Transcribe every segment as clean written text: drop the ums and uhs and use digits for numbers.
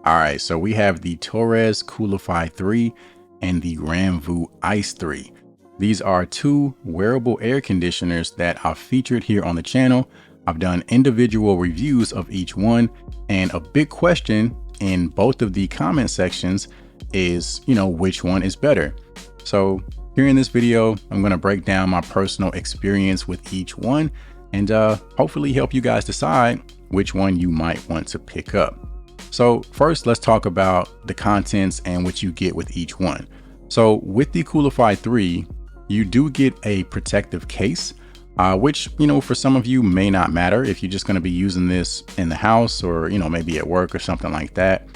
All right, so we have the Torras Coolify 3 and the Ranvoo AICE 3. These are two wearable air conditioners that I've featured here on the channel. I've done individual reviews of each one, and a big question in both of the comment sections is, which one is better? So here in this video, I'm going to break down my personal experience with each one and hopefully help you guys decide which one you might want to pick up. So first, let's talk about the contents and what you get with each one. So with the Coolify 3, you do get a protective case, which, for some of you may not matter if you're just going to be using this in the house or, maybe at work or something like that.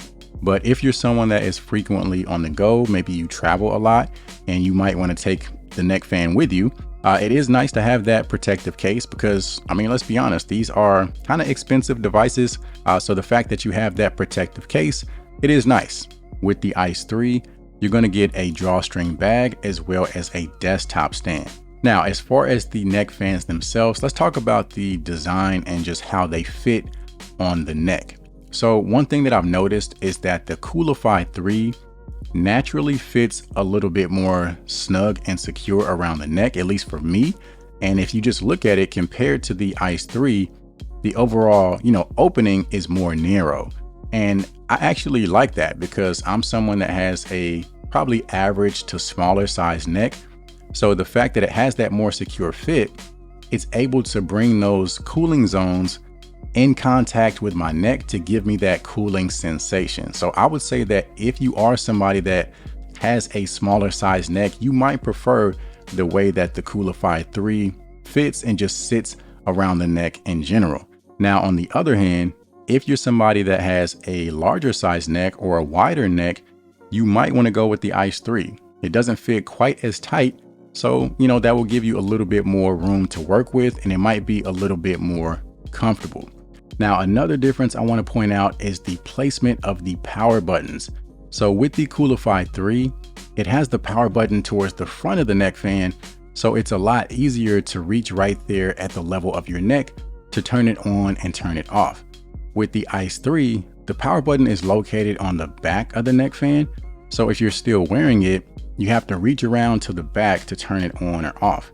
But if you're someone that is frequently on the go, maybe you travel a lot and you might want to take the neck fan with you, it is nice to have that protective case because, let's be honest, these are kind of expensive devices. So the fact that you have that protective case, it is nice. With the AICE 3, you're going to get a drawstring bag as well as a desktop stand. Now, as far as the neck fans themselves, let's talk about the design and just how they fit on the neck. So one thing that I've noticed is that the Coolify 3 naturally fits a little bit more snug and secure around the neck, at least for me. And if you just look at it compared to the AICE 3, the overall, opening is more narrow. And I actually like that because I'm someone that has a probably average to smaller size neck. So the fact that it has that more secure fit, it's able to bring those cooling zones in contact with my neck to give me that cooling sensation. So I would say that if you are somebody that has a smaller size neck, you might prefer the way that the Coolify 3 fits and just sits around the neck in general. Now, on the other hand, if you're somebody that has a larger size neck or a wider neck, you might want to go with the AICE 3. It doesn't fit quite as tight. So, that will give you a little bit more room to work with, and it might be a little bit more comfortable. Now, another difference I want to point out is the placement of the power buttons. So with the Coolify 3, it has the power button towards the front of the neck fan. So it's a lot easier to reach right there at the level of your neck to turn it on and turn it off. With the AICE 3, the power button is located on the back of the neck fan. So if you're still wearing it, you have to reach around to the back to turn it on or off.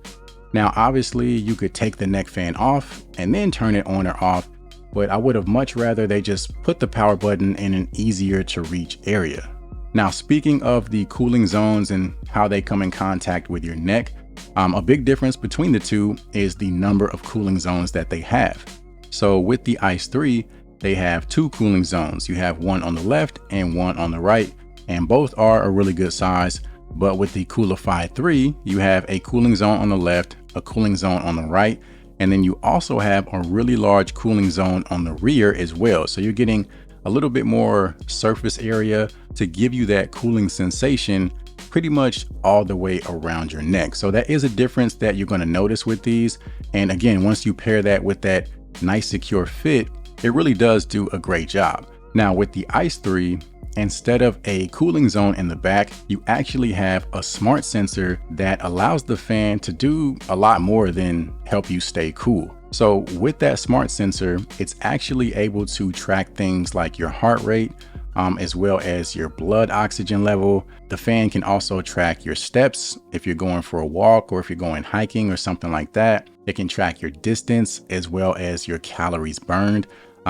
Now, obviously you could take the neck fan off and then turn it on or off, but I would have much rather they just put the power button in an easier to reach area. Now, speaking of the cooling zones and how they come in contact with your neck, a big difference between the two is the number of cooling zones that they have. So with the AICE 3, they have two cooling zones. You have one on the left and one on the right, and both are a really good size. But with the Coolify 3, you have a cooling zone on the left, a cooling zone on the right, and then you also have a really large cooling zone on the rear as well. So you're getting a little bit more surface area to give you that cooling sensation pretty much all the way around your neck. So that is a difference that you're going to notice with these. And again, once you pair that with that nice secure fit, it really does do a great job. Now with the AICE 3, instead of a cooling zone in the back, you actually have a smart sensor that allows the fan to do a lot more than help you stay cool. So with that smart sensor, it's actually able to track things like your heart rate, as well as your blood oxygen level. The fan can also track your steps if you're going for a walk or if you're going hiking or something like that. It can track your distance as well as your calories burned.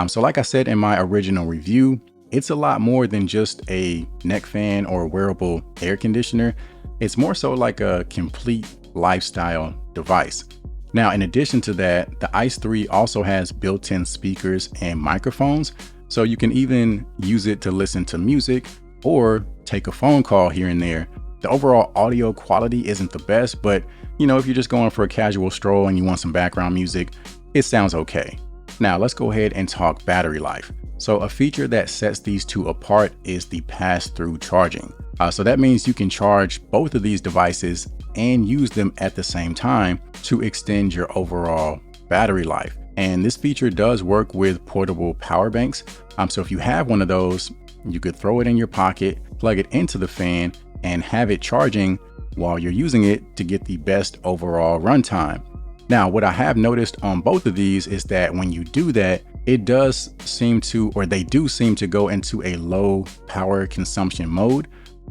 So like I said in my original review, it's a lot more than just a neck fan or wearable air conditioner. It's more so like a complete lifestyle device. Now, in addition to that, the AICE 3 also has built-in speakers and microphones. So you can even use it to listen to music or take a phone call here and there. The overall audio quality isn't the best, but if you're just going for a casual stroll and you want some background music, it sounds okay. Now let's go ahead and talk battery life. So a feature that sets these two apart is the pass-through charging. So that means you can charge both of these devices and use them at the same time to extend your overall battery life. And this feature does work with portable power banks. So if you have one of those, you could throw it in your pocket, plug it into the fan, and have it charging while you're using it to get the best overall runtime. Now, what I have noticed on both of these is that when you do that, it does seem to, or they do seem to go into a low power consumption mode.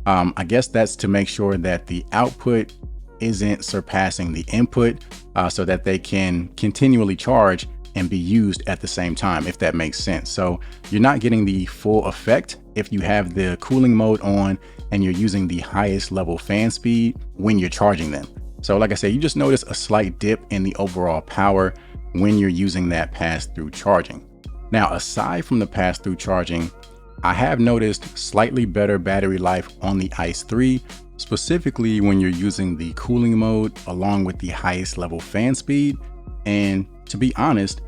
I guess that's to make sure that the output isn't surpassing the input, so that they can continually charge and be used at the same time, if that makes sense. So you're not getting the full effect if you have the cooling mode on and you're using the highest level fan speed when you're charging them. So like I said, you just notice a slight dip in the overall power when you're using that pass-through charging. Now, aside from the pass-through charging, I have noticed slightly better battery life on the ICE 3, specifically when you're using the cooling mode along with the highest level fan speed. And to be honest,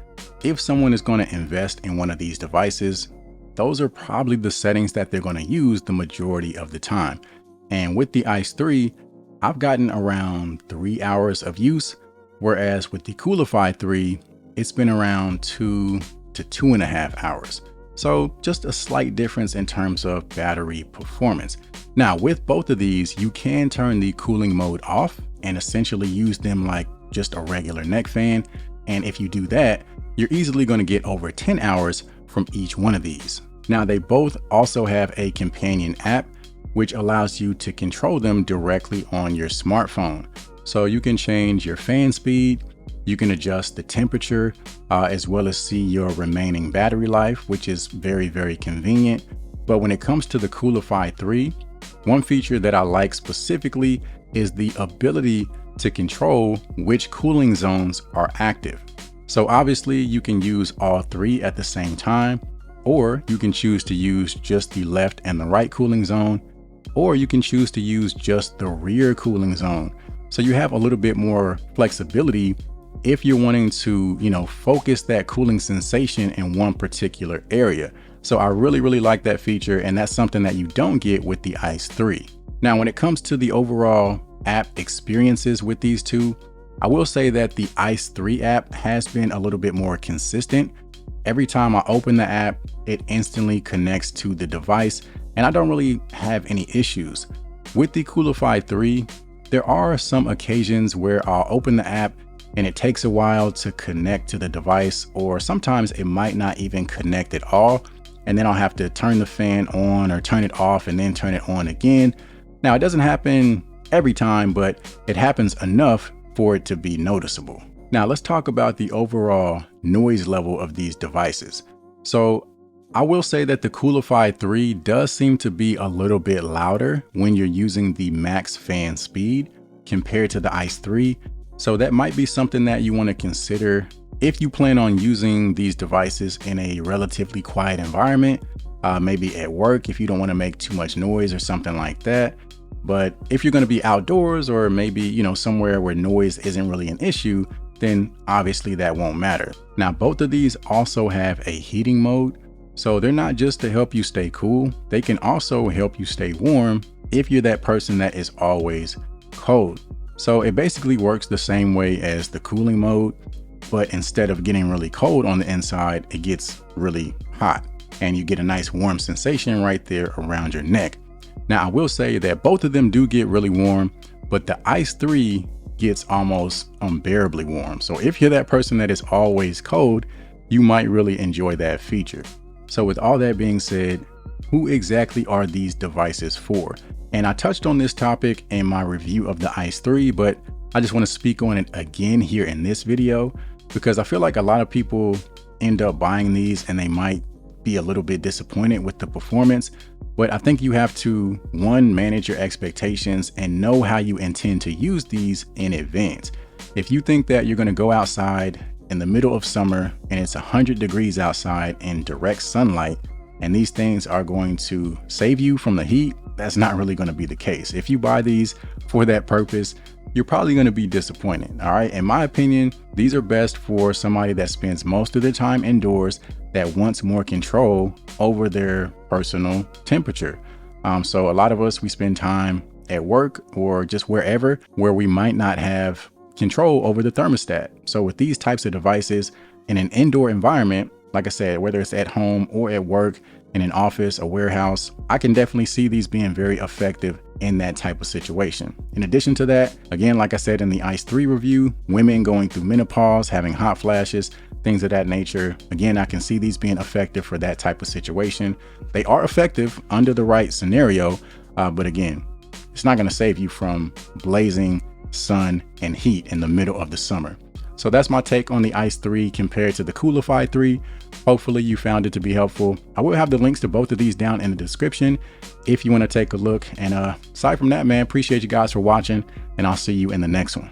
if someone is going to invest in one of these devices, those are probably the settings that they're going to use the majority of the time. And with the ICE 3, I've gotten around 3 hours of use, whereas with the Coolify 3, it's been around 2 to 2.5 hours. So just a slight difference in terms of battery performance. Now, with both of these, you can turn the cooling mode off and essentially use them like just a regular neck fan. And if you do that, you're easily going to get over 10 hours from each one of these. Now, they both also have a companion app, which allows you to control them directly on your smartphone. So you can change your fan speed, you can adjust the temperature, as well as see your remaining battery life, which is very, very convenient. But when it comes to the Coolify 3, one feature that I like specifically is the ability to control which cooling zones are active. So obviously you can use all three at the same time, or you can choose to use just the left and the right cooling zone, or you can choose to use just the rear cooling zone. So you have a little bit more flexibility if you're wanting to, focus that cooling sensation in one particular area. So I really, really like that feature, and that's something that you don't get with the ICE 3. Now, when it comes to the overall app experiences with these two, I will say that the ICE 3 app has been a little bit more consistent. Every time I open the app, it instantly connects to the device, and I don't really have any issues. With the Coolify 3, there are some occasions where I'll open the app and it takes a while to connect to the device, or sometimes it might not even connect at all. And then I'll have to turn the fan on or turn it off and then turn it on again. Now, it doesn't happen every time, but it happens enough for it to be noticeable. Now, let's talk about the overall noise level of these devices. So I will say that the Coolify 3 does seem to be a little bit louder when you're using the max fan speed compared to the ICE 3. So that might be something that you want to consider if you plan on using these devices in a relatively quiet environment, maybe at work if you don't want to make too much noise or something like that. But if you're going to be outdoors or maybe, somewhere where noise isn't really an issue, then obviously that won't matter. Now, both of these also have a heating mode. So they're not just to help you stay cool, they can also help you stay warm if you're that person that is always cold. So it basically works the same way as the cooling mode, but instead of getting really cold on the inside, it gets really hot and you get a nice warm sensation right there around your neck. Now, I will say that both of them do get really warm, but the ICE 3 gets almost unbearably warm. So if you're that person that is always cold, you might really enjoy that feature. So with all that being said, who exactly are these devices for? And I touched on this topic in my review of the ICE 3, but I just want to speak on it again here in this video, because I feel like a lot of people end up buying these and they might be a little bit disappointed with the performance. But I think you have to, one, manage your expectations and know how you intend to use these in advance. If you think that you're going to go outside in the middle of summer and it's 100 degrees outside in direct sunlight, and these things are going to save you from the heat, that's not really going to be the case. If you buy these for that purpose, you're probably going to be disappointed. All right. In my opinion, these are best for somebody that spends most of their time indoors that wants more control over their personal temperature. So a lot of us, we spend time at work or just wherever where we might not have control over the thermostat. So with these types of devices in an indoor environment, like I said, whether it's at home or at work, in an office, a warehouse, I can definitely see these being very effective in that type of situation. In addition to that, again, like I said in the ICE 3 review, women going through menopause, having hot flashes, things of that nature. Again, I can see these being effective for that type of situation. They are effective under the right scenario, but again, it's not going to save you from blazing sun and heat in the middle of the summer. So that's my take on the ICE 3 compared to the Coolify 3. Hopefully you found it to be helpful. I will have the links to both of these down in the description if you want to take a look. And aside from that, man, appreciate you guys for watching, and I'll see you in the next one.